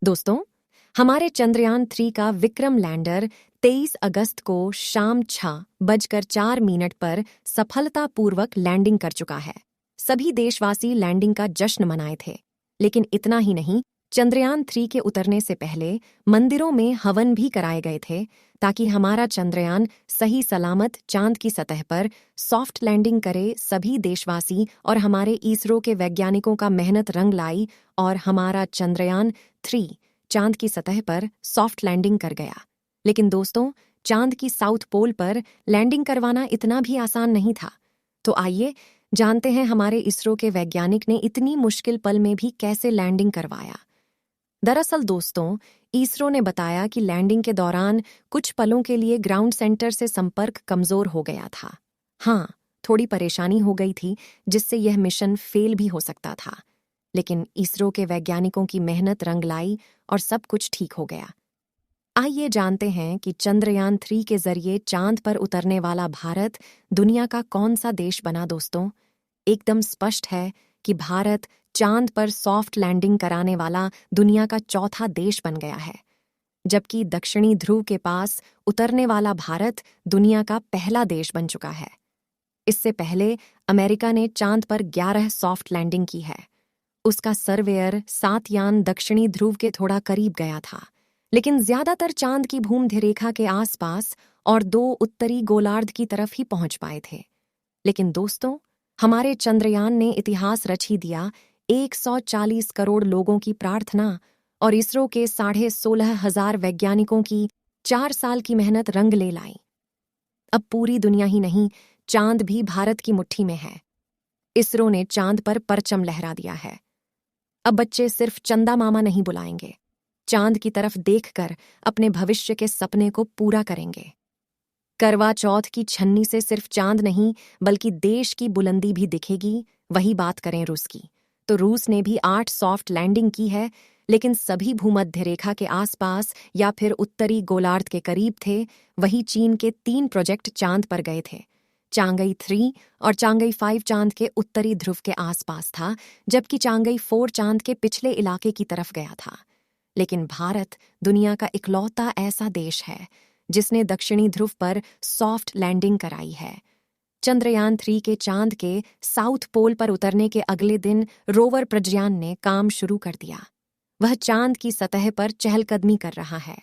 दोस्तों, हमारे चंद्रयान 3 का विक्रम लैंडर 23 अगस्त को शाम 6:04 पर सफलतापूर्वक लैंडिंग कर चुका है। सभी देशवासी लैंडिंग का जश्न मनाए थे। लेकिन इतना ही नहीं, चंद्रयान 3 के उतरने से पहले मंदिरों में हवन भी कराए गए थे ताकि हमारा चंद्रयान सही सलामत चांद की सतह पर सॉफ्ट लैंडिंग करे। सभी देशवासी और हमारे इसरो के वैज्ञानिकों का मेहनत रंग लाई और हमारा चंद्रयान 3 चांद की सतह पर सॉफ्ट लैंडिंग कर गया। लेकिन दोस्तों, चांद की साउथ पोल पर लैंडिंग करवाना इतना भी आसान नहीं था। तो आइए जानते हैं हमारे इसरो के वैज्ञानिक ने इतनी मुश्किल पल में भी कैसे लैंडिंग करवाया। दरअसल दोस्तों, इसरो ने बताया कि लैंडिंग के दौरान कुछ पलों के लिए ग्राउंड सेंटर से संपर्क कमजोर हो गया था। हाँ, थोड़ी परेशानी हो गई थी जिससे यह मिशन फेल भी हो सकता था। लेकिन इसरो के वैज्ञानिकों की मेहनत रंग लाई और सब कुछ ठीक हो गया। आइए जानते हैं कि चंद्रयान 3 के जरिए चांद पर उतरने वाला भारत दुनिया का कौन सा देश बना। दोस्तों, एकदम स्पष्ट है कि भारत चांद पर सॉफ्ट लैंडिंग कराने वाला दुनिया का चौथा देश बन गया है, जबकि दक्षिणी ध्रुव के पास उतरने वाला भारत दुनिया का पहला देश बन चुका है। इससे पहले अमेरिका ने चांद पर 11 सॉफ्ट लैंडिंग की है। उसका सर्वेयर 7 यान दक्षिणी ध्रुव के थोड़ा करीब गया था, लेकिन ज्यादातर चांद की भूमध्यरेखा के आसपास और 2 उत्तरी गोलार्ध की तरफ ही पहुंच पाए थे। लेकिन दोस्तों, हमारे चंद्रयान ने इतिहास रच ही दिया। 140 करोड़ लोगों की प्रार्थना और इसरो के 16,500 वैज्ञानिकों की 4 साल की मेहनत रंग ले लाई। अब पूरी दुनिया ही नहीं, चांद भी भारत की मुट्ठी में है। इसरो ने चांद पर परचम लहरा दिया है। अब बच्चे सिर्फ चंदा मामा नहीं बुलाएंगे, चांद की तरफ देखकर अपने भविष्य के सपने को पूरा करेंगे। करवा चौथ की छन्नी से सिर्फ चांद नहीं बल्कि देश की बुलंदी भी दिखेगी। वही बात करें रूस की, तो रूस ने भी 8 सॉफ्ट लैंडिंग की है, लेकिन सभी भूमध्य रेखा के आसपास या फिर उत्तरी गोलार्ध के करीब थे। वही चीन के 3 प्रोजेक्ट चांद पर गए थे। चांगई 3 और चांगई 5 चांद के उत्तरी ध्रुव के आसपास था, जबकि चांगई 4 चांद के पिछले इलाके की तरफ गया था। लेकिन भारत दुनिया का इकलौता ऐसा देश है जिसने दक्षिणी ध्रुव पर सॉफ्ट लैंडिंग कराई है। चंद्रयान 3 के चांद के साउथ पोल पर उतरने के अगले दिन रोवर प्रज्ञान ने काम शुरू कर दिया। वह चांद की सतह पर चहलकदमी कर रहा है।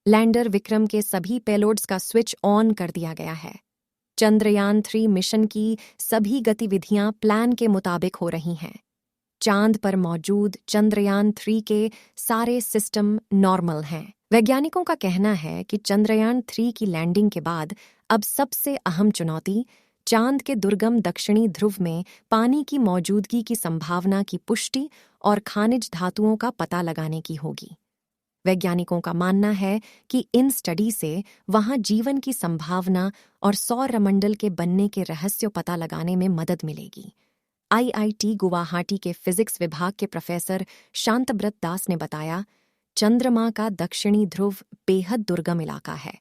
लैंडर विक्रम के सभी पेलोड्स का स्विच ऑन कर दिया गया है। चंद्रयान 3 मिशन की सभी गतिविधियां प्लान के मुताबिक हो रही हैं। चांद पर मौजूद चंद्रयान 3 के सारे सिस्टम नॉर्मल हैं। वैज्ञानिकों का कहना है कि चंद्रयान 3 की लैंडिंग के बाद अब सबसे अहम चुनौती चांद के दुर्गम दक्षिणी ध्रुव में पानी की मौजूदगी की संभावना की पुष्टि और खनिज धातुओं का पता लगाने की होगी। वैज्ञानिकों का मानना है कि इन स्टडी से वहां जीवन की संभावना और सौरमंडल के बनने के रहस्य पता लगाने में मदद मिलेगी। IIT गुवाहाटी के फिजिक्स विभाग के प्रोफेसर शांतब्रत दास ने बताया, चंद्रमा का दक्षिणी ध्रुव बेहद दुर्गम इलाका है।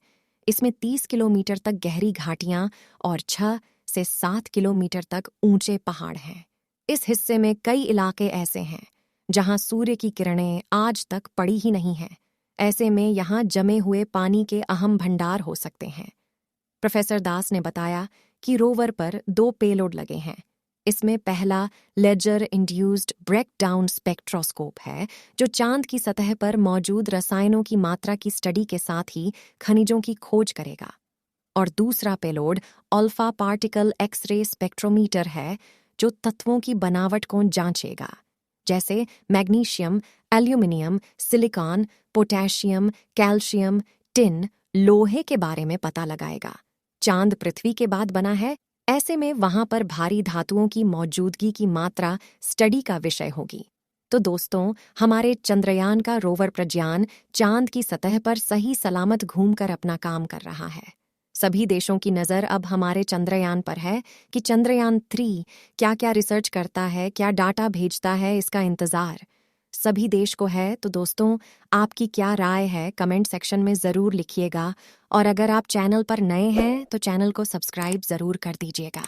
इसमें 30 किलोमीटर तक गहरी घाटियां और 6 से 7 किलोमीटर तक ऊंचे पहाड़ हैं। इस हिस्से में कई इलाके ऐसे हैं जहां सूर्य की किरणें आज तक पड़ी ही नहीं हैं। ऐसे में यहां जमे हुए पानी के अहम भंडार हो सकते हैं। प्रोफेसर दास ने बताया कि रोवर पर 2 पेलोड लगे हैं। इसमें पहला लेजर इंड्यूस्ड ब्रेकडाउन स्पेक्ट्रोस्कोप है, जो चांद की सतह पर मौजूद रसायनों की मात्रा की स्टडी के साथ ही खनिजों की खोज करेगा। और दूसरा payload alpha particle x ray spectrometer है, जो तत्वों की बनावट को जांचेगा, जैसे magnesium, aluminium, silicon, potassium, calcium, tin, लोहे के बारे में पता लगाएगा। चांद पृथ्वी के बाद बना है, ऐसे में वहां पर भारी धातुओं की मौजूदगी की मात्रा स्टडी का विषय होगी। तो दोस्तों, हमारे चंद्रयान का रोवर प्रज्ञान चांद की सतह पर सही सलामत घूमकर अपना काम कर रहा है। सभी देशों की नज़र अब हमारे चंद्रयान पर है कि चंद्रयान 3 क्या क्या रिसर्च करता है, क्या डाटा भेजता है, इसका इंतज़ार सभी देश को है। तो दोस्तों, आपकी क्या राय है कमेंट सेक्शन में ज़रूर लिखिएगा। और अगर आप चैनल पर नए हैं तो चैनल को सब्सक्राइब ज़रूर कर दीजिएगा।